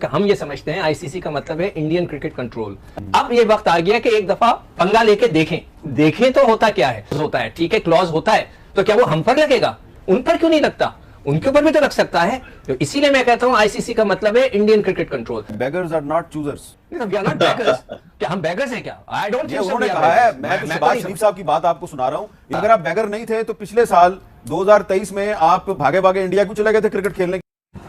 हम ये समझते हैं आईसीसी का मतलब है इंडियन क्रिकेट कंट्रोल। अब ये वक्त आ गया कि एक दफा पंगा लेके देखें तो होता क्या है ठीक है, क्लॉज होता है तो क्या वो हम पर लगेगा, उन पर क्यों नहीं लगता, उनके ऊपर भी तो लग सकता है। तो इसीलिए मैं कहता हूं आईसीसी का मतलब है Indian cricket control. Beggars are not choosers. We are not beggars. क्या हम बेगर्स हैं क्या? I don't think so. उन्होंने कहा है, मैं तो शहबाज शरीफ साहब की बात आपको सुना रहा हूं। अगर आप बेगर नहीं थे तो पिछले साल 2023 में आप भागे भागे इंडिया क्यों चले गए थे क्रिकेट खेलने?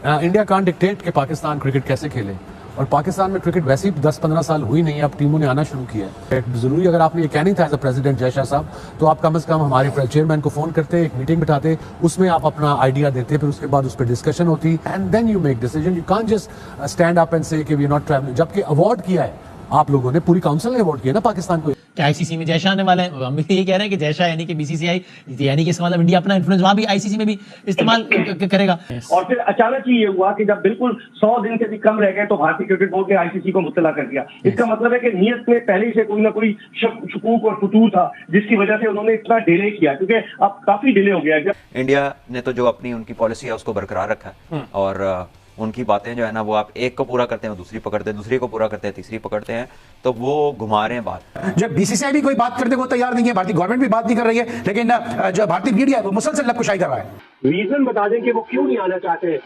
इंडिया कांट डिक्टेट कि पाकिस्तान क्रिकेट कैसे खेले, और पाकिस्तान में क्रिकेट वैसे ही 10-15 साल हुई नहीं है, अब टीमों ने आना शुरू किया है। जरूरी अगर आपने ये कहनी था as a president Jay Shah साहब, तो आप कम से कम हमारे चेयरमैन को फोन करते, एक मीटिंग बिठाते, उसमें आप अपना आइडिया देते, फिर उसके बाद उस पर डिस्कशन होती, and then you make decision. You can't just stand up and say कि वी आर नॉट ट्रैवलिंग। जबकि अवार्ड किया है आप लोगों ने, पूरी काउंसिल ने अवार्ड किया ना पाकिस्तान को। क्या आईसीसी में जय शाह आने वाले हैं? हम भी यही कह रहे हैं कि जय शाह यानी कि बीसीसीआई, यानी कि इसका मतलब इंडिया अपना इन्फ्लुएंस वहां भी आईसीसी में भी इस्तेमाल करेगा। और फिर अचानक ही ये हुआ कि जब बिल्कुल 100 दिन से भी कम रह गए तो भारतीय क्रिकेट बोर्ड ने आईसीसी को मुत्तला कर दिया। इसका मतलब है कि नीयत में पहले ही से कोई ना कोई शकूक और फतूर था, जिसकी वजह से उन्होंने इतना डिले किया, क्योंकि अब काफी डिले हो गया है। इंडिया ने तो जो अपनी उनकी पॉलिसी है उसको बरकरार रखा है, और उनकी बातें जो है ना वो आप एक को पूरा करते हैं दूसरी पकड़ते हैं, दूसरी को पूरा करते हैं तीसरी पकड़ते हैं, तो वो घुमा रहे हैं बात। जब बीसीसीआई भी कोई बात करने को तैयार नहीं है, भारतीय गवर्नमेंट भी बात नहीं कर रही है, लेकिन जो भारतीय मीडिया है वो मुसलसल लबकुशाई कर रहा है। रीजन बता दें कि वो क्यों नहीं आना चाहते।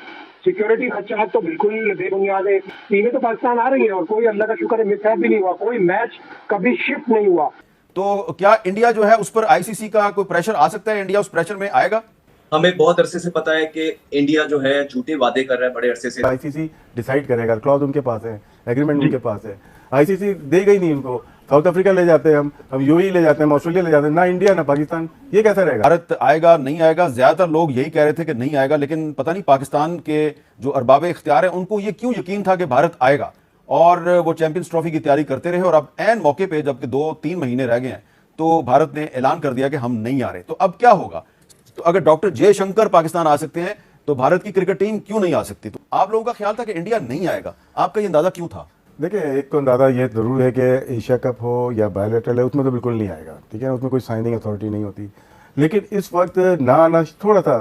सिक्योरिटी खर्चा तो बिल्कुल बेबुनियाद है। टीमें तो पाकिस्तान आ रही है और कोई अल्लाह का शुक्र है मिसहैप भी नहीं हुआ, कोई मैच कभी शिफ्ट नहीं हुआ। तो क्या इंडिया जो है उस पर आईसीसी का कोई प्रेशर आ सकता है? इंडिया उस प्रेशर में आएगा? हमें बहुत अरसे से पता है कि इंडिया जो है झूठे वादे कर रहा है बड़े अरसे से। आईसीसी डिसाइड करेगा, क्लॉज उनके पास है, एग्रीमेंट उनके पास है, आईसीसी देगा ही नहीं उनको। साउथ अफ्रीका ले जाते हैं हम यूएई ले जाते हैं, ऑस्ट्रेलिया ले जाते हैं, ना इंडिया ना पाकिस्तान। ये कैसा रहेगा? भारत आएगा नहीं आएगा, ज्यादातर लोग यही कह रहे थे कि नहीं आएगा, लेकिन पता नहीं पाकिस्तान के जो अरबाब इख्तियार है उनको ये क्यों यकीन था कि भारत आएगा, और वो चैंपियंस ट्रॉफी की तैयारी करते रहे। और अब एन मौके पे जबकि 2-3 महीने रह गए हैं तो भारत ने ऐलान कर दिया कि हम नहीं आ रहे। तो अब क्या होगा? तो अगर डॉक्टर जयशंकर पाकिस्तान आ सकते हैं तो भारत की क्रिकेट टीम क्यों नहीं आ सकती? तो आप लोगों का ख्याल था कि इंडिया नहीं आएगा, आपका ये अंदाजा क्यों था? देखिए, एक तो अंदाजा ये जरूर है कि एशिया कप हो या बायलैटरल है, उसमें तो बिल्कुल नहीं आएगा, ठीक है, उसमें कोई साइनिंग अथॉरिटी नहीं होती। लेकिन इस वक्त ना आना थोड़ा सा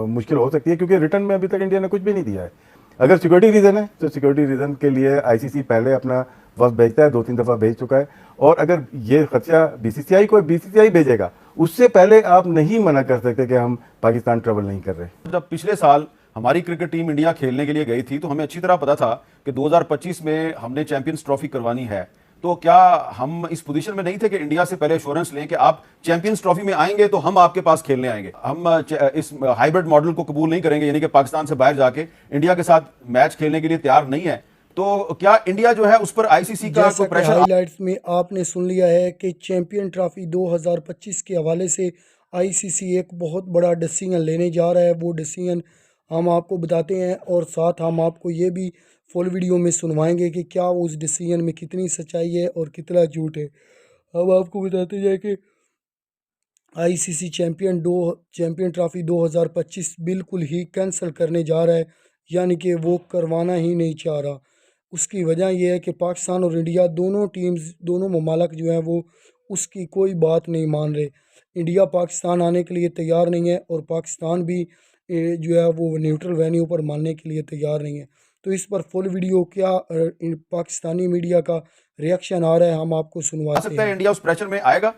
मुश्किल हो सकती है, क्योंकि रिटर्न में अभी तक इंडिया ने कुछ भी नहीं दिया है। अगर सिक्योरिटी रीजन है तो सिक्योरिटी रीजन के लिए आईसीसी पहले अपना वक्त भेजता है, 2-3 दफा भेज चुका है। और अगर ये खर्चा बीसीसीआई भेजेगा, उससे पहले आप नहीं मना कर सकते कि हम पाकिस्तान ट्रेवल नहीं कर रहे। जब पिछले साल हमारी क्रिकेट टीम इंडिया खेलने के लिए गई थी तो हमें अच्छी तरह पता था कि 2025 में हमने चैंपियंस ट्रॉफी करवानी है। तो क्या हम इस पोजीशन में नहीं थे कि इंडिया से पहले एश्योरेंस लें कि आप चैंपियंस ट्रॉफी में आएंगे तो हम आपके पास खेलने आएंगे? हम इस हाइब्रिड मॉडल को कबूल नहीं करेंगे, यानी कि पाकिस्तान से बाहर जाके इंडिया के साथ मैच खेलने के लिए तैयार नहीं है। तो क्या इंडिया जो है उस पर आईसीसी का कोई प्रेशर? हाइलाइट्स में आपने सुन लिया है कि चैंपियन ट्रॉफी 2025 के हवाले से आईसीसी एक बहुत बड़ा डिसीजन लेने जा रहा है। वो डिसीजन हम आपको बताते हैं, और साथ हम आपको ये भी फुल वीडियो में सुनवाएंगे कि क्या उस डिसीजन में कितनी सच्चाई है और कितना झूठ है। अब आपको बताते जाए कि आईसीसी चैंपियन ट्रॉफी 2025 बिल्कुल ही कैंसिल करने जा रहा है, यानी कि वो करवाना ही नहीं चाह रहा। उसकी वजह यह है कि पाकिस्तान और इंडिया दोनों ममालिक जो हैं वो उसकी कोई बात नहीं मान रहे। इंडिया पाकिस्तान आने के लिए तैयार नहीं है, और पाकिस्तान भी जो है वो न्यूट्रल वेन्यू पर मानने के लिए तैयार नहीं है। तो इस पर फुल वीडियो क्या पाकिस्तानी मीडिया का रिएक्शन आ रहा है, हम आपको सुनवाते हैं। इंडिया उस प्रेशर में आएगा?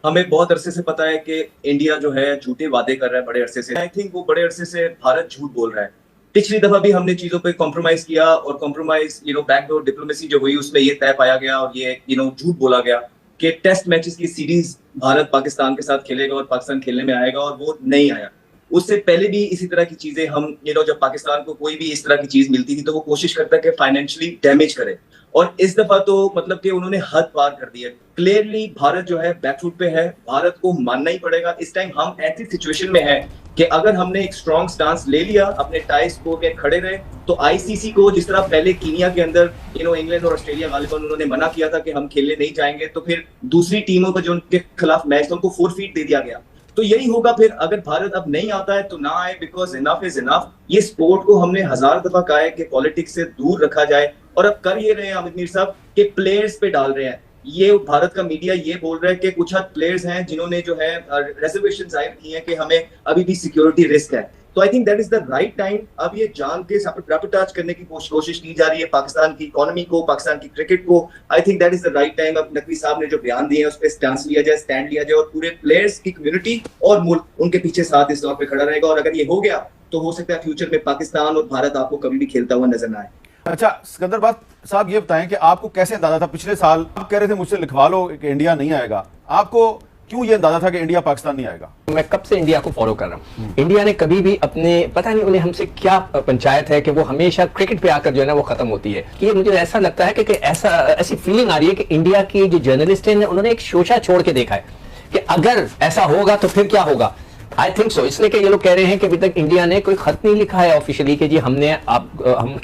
हमें बहुत अरसे से पता है कि इंडिया जो है झूठे वादे कर रहा है बड़े अरसे से। आई थिंक वो बड़े अरसे से भारत झूठ बोल रहा है। पिछली दफा भी हमने चीजों पे कॉम्प्रोमाइज किया, और कॉम्प्रोमाइज बैकडोर डिप्लोमेसी जो हुई उसमें ये तय पाया गया, और ये झूठ बोला गया कि टेस्ट मैचेस की सीरीज भारत पाकिस्तान के साथ खेलेगा और पाकिस्तान खेलने में आएगा, और वो नहीं आया। उससे पहले भी इसी तरह की चीजें हम जब पाकिस्तान को कोई भी इस तरह की चीज मिलती थी तो वो कोशिश करता है कि फाइनेंशियली डैमेज करे, और इस दफा तो मतलब कि उन्होंने हद पार कर दी है। क्लियरली भारत जो है बैकफुट पे है, भारत को मानना ही पड़ेगा। इस टाइम हम ऐसी सिचुएशन में है कि अगर हमने एक स्ट्रॉन्ग स्टांस ले लिया, अपने टाई स्कोर में खड़े रहे, तो आईसीसी को जिस तरह पहले कीनिया के अंदर इंग्लैंड और ऑस्ट्रेलिया गालिबन उन्होंने मना किया था कि हम खेलने नहीं जाएंगे, तो फिर दूसरी टीमों का जो उनके खिलाफ मैच था उनको फोरफीट दे दिया गया। तो यही होगा फिर, अगर भारत अब नहीं आता है तो ना आए, बिकॉज इनफ इज इनफ। ये स्पोर्ट को हमने 1000 दफा कहा है कि पॉलिटिक्स से दूर रखा जाए, और अब कर ये रहे हैं अमित मीर साहब कि प्लेयर्स पे डाल रहे हैं। ये भारत का मीडिया ये बोल रहा है कि कुछ हद प्लेयर्स हैं जिन्होंने जो है रिजर्वेशन जाहिर की है कि हमें अभी भी सिक्योरिटी रिस्क है। तो I think that is the right time. अब ये जान के सैबोटाज करने की कोशिश की जा रही है पाकिस्तान की इकोनॉमी को, पाकिस्तान की क्रिकेट को। I think that is the right time. अब नकवी साहब ने जो बयान दिए हैं उस पर स्टैंड लिया जाए और पूरे प्लेयर्स की कम्युनिटी और मुल्क उनके पीछे साथ इस दौर पे खड़ा रहेगा। और अगर ये हो गया तो हो सकता है फ्यूचर में पाकिस्तान और भारत आपको कभी भी खेलता हुआ नजर ना आए। अच्छा सिकंदर साहब ये बताएं कि आपको कैसे अंदाजा था पिछले साल, आप कह रहे थे मुझसे लिखवा लो कि इंडिया नहीं आएगा, आपको क्यों ये अंदाजा था कि इंडिया पाकिस्तान नहीं आएगा? मैं कब से इंडिया को फॉलो कर रहा हूँ। इंडिया ने कभी भी अपने, पता नहीं उन्हें हमसे क्या पंचायत है कि वो हमेशा क्रिकेट पे आकर जो है ना वो खत्म होती है। कि मुझे ऐसा लगता है कि ऐसी फीलिंग आ रही है कि इंडिया की जो जर्नलिस्ट हैं उन्होंने एक शोशा छोड़ के देखा है कि अगर ऐसा होगा तो फिर क्या होगा। आई थिंक सो, इसलिए कि ये लोग कह रहे हैं कि अभी तक इंडिया ने कोई खत नहीं लिखा है ऑफिशियली कि जी हम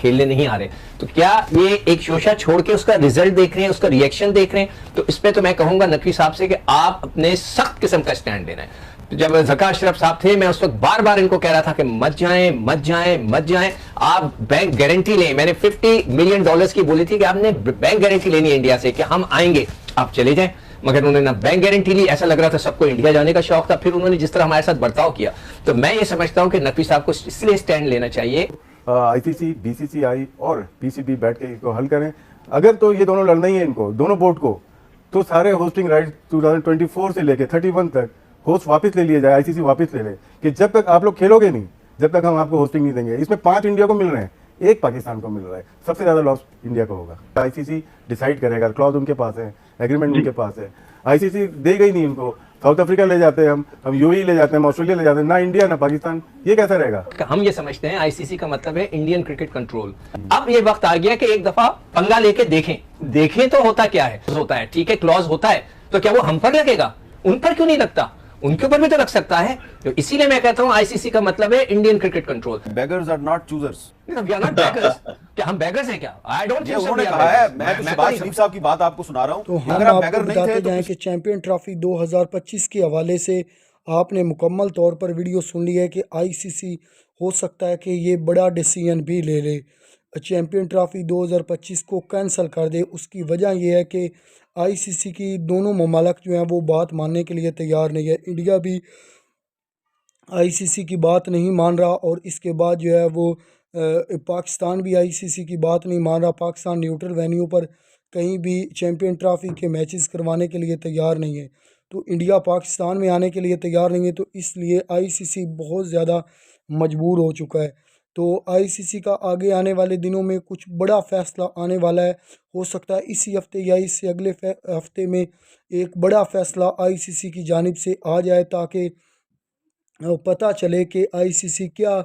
खेलने नहीं आ रहे। तो क्या ये एक शोशा छोड़ के उसका रिजल्ट देख रहे हैं, उसका रिएक्शन देख रहे हैं? तो इस पे तो मैं कहूंगा नकवी साहब से कि आप अपने सख्त किस्म का स्टैंड लेना है। जब ज़का अशरफ साहब थे, मैं उस वक्त बार बार इनको कह रहा था कि मत जाएं, आप बैंक गारंटी लें। मैंने $50 मिलियन की बोली थी कि आपने बैंक गारंटी लेनी है इंडिया से कि हम आएंगे, आप चले जाएं। मगर उन्होंने ना बैंक गारंटी ली, ऐसा लग रहा था सबको इंडिया जाने का शौक था। फिर उन्होंने जिस तरह हमारे साथ बर्ताव किया, तो मैं ये समझता हूं कि नकवी साहब को इसलिए स्टैंड लेना चाहिए। आईसीसी, बीसीसीआई और पीसीबी बैठ के इसको हल करें। अगर तो ये दोनों लड़ना ही है इनको, दोनों बोर्ड को, तो सारे होस्टिंग राइट्स 2024 से लेके 31 तक होस्ट वापस ले लिया जाए, आईसीसी वापस ले ले कि जब तक आप लोग खेलोगे नहीं, जब तक हम आपको होस्टिंग नहीं देंगे। इसमें 5 इंडिया को मिल रहे हैं, 1 पाकिस्तान को मिल रहा है। सबसे ज्यादा लॉस इंडिया को होगा। आईसीसी डिसाइड करेगा, क्लॉज उनके पास है, एग्रीमेंट उनके पास है। आईसीसी देगा ही नहीं इनको। साउथ अफ्रीका ले जाते हैं हम यूएई ले जाते हैं, ऑस्ट्रेलिया ले जाते हैं, ना इंडिया ना पाकिस्तान। ये कैसा रहेगा? हम ये समझते हैं आईसीसी का मतलब है इंडियन क्रिकेट कंट्रोल। अब ये वक्त आ गया कि एक दफा पंगा लेके देखें तो होता क्या है। ठीक है, क्लॉज होता है तो क्या वो हम पर लगेगा? उन पर क्यों नहीं लगता? उनके ऊपर भी तो लग सकता है। तो इसीलिए मैं कहता हूं आईसीसी का मतलब है Indian cricket control. Beggars are not choosers. We are not beggars. क्या हम बेगर्स हैं क्या? I don't think so. उन्होंने कहा है, मैं तो शहबाज शरीफ साहब की बात आपको सुना रहा हूं। तो हम अगर आप आपको बेगर नहीं बताते थे जाएं तो कि चैंपियन ट्रॉफी 2025 के हवाले से आपने मुकम्मल तौर पर वीडियो सुन ली है कि आईसीसी हो सकता है कि ये बड़ा डिसीजन भी ले ले, चैंपियन ट्रॉफी 2025 को कैंसिल कर दे। उसकी वजह यह है कि आईसीसी की दोनों ममालिक जो हैं वो बात मानने के लिए तैयार नहीं है। इंडिया भी आईसीसी की बात नहीं मान रहा और इसके बाद जो है वो पाकिस्तान भी आईसीसी की बात नहीं मान रहा। पाकिस्तान न्यूट्रल वेन्यू पर कहीं भी चैंपियन ट्रॉफी के मैचेस करवाने के लिए तैयार नहीं है। तो इंडिया पाकिस्तान में आने के लिए तैयार नहीं है। तो इसलिए आईसीसी बहुत ज़्यादा मजबूर हो चुका है। तो आईसीसी का आगे आने वाले दिनों में कुछ बड़ा फ़ैसला आने वाला है। हो सकता है इसी हफ्ते या इससे अगले हफ्ते में एक बड़ा फ़ैसला आईसीसी की जानिब से आ जाए ताकि पता चले कि आईसीसी क्या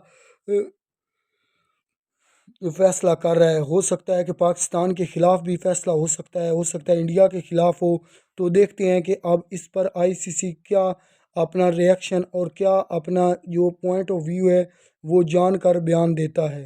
फैसला कर रहा है। हो सकता है कि पाकिस्तान के ख़िलाफ़ भी फैसला हो सकता है इंडिया के ख़िलाफ़ हो। तो देखते हैं कि अब इस पर आईसीसी क्या अपना रिएक्शन और क्या अपना जो पॉइंट ऑफ व्यू है वो जानकर बयान देता है।